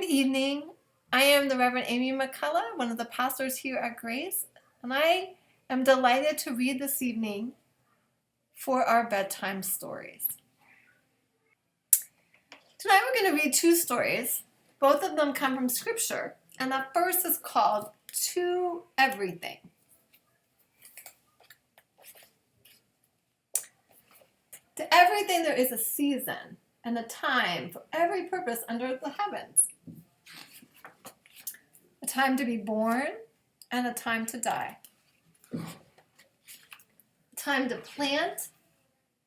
evening. I am the Reverend Amy McCullough, one of the pastors here at Grace, and I am delighted to read this evening for our bedtime stories. Tonight we're going to read two stories. Both of them come from Scripture, and the first is called To Everything. To everything there is a season and a time for every purpose under the heavens. A time to be born and a time to die. A time to plant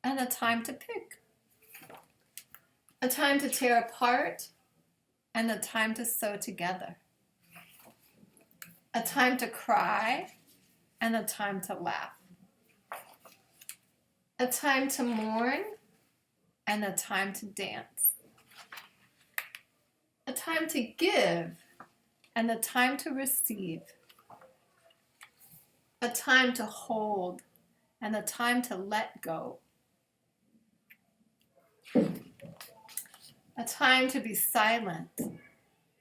and a time to pick. A time to tear apart and a time to sew together. A time to cry and a time to laugh. A time to mourn and a time to dance. A time to give and a time to receive. A time to hold and a time to let go. A time to be silent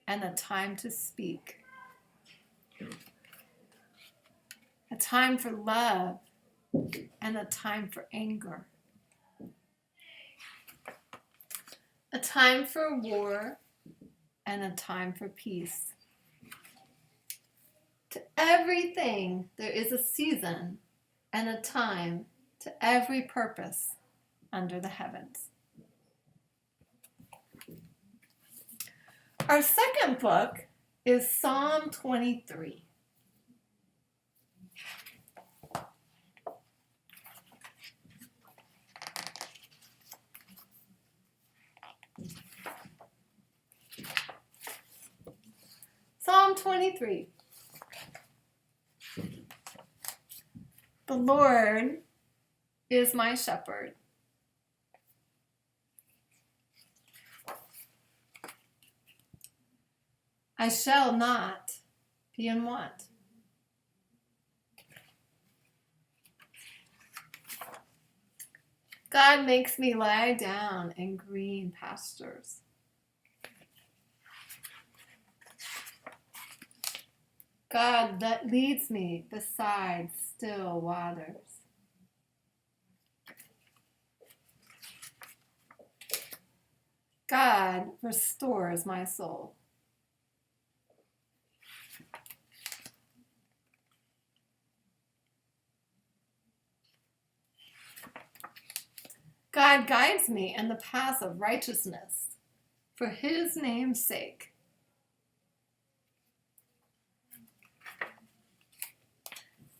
and a time to speak. A time for love and a time for anger. A time for war and a time for peace. To everything there is a season and a time to every purpose under the heavens. Our second book is Psalm 23. Psalm 23. The Lord is my shepherd. I shall not be in want. God makes me lie down in green pastures. God that leads me beside still waters. God restores my soul. God guides me in the path of righteousness for his name's sake.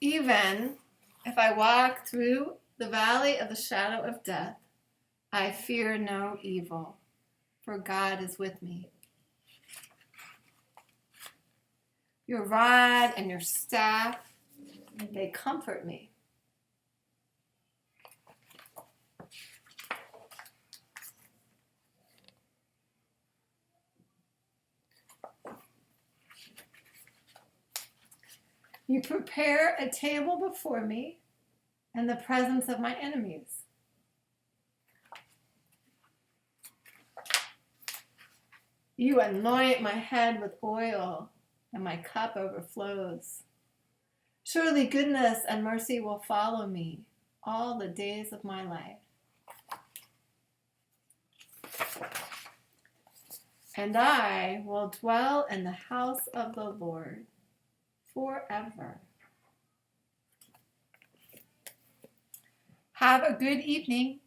Even if I walk through the valley of the shadow of death, I fear no evil, for God is with me. Your rod and your staff, they comfort me. You prepare a table before me in the presence of my enemies. You anoint my head with oil, and my cup overflows. Surely goodness and mercy will follow me all the days of my life. And I will dwell in the house of the Lord forever. Have a good evening.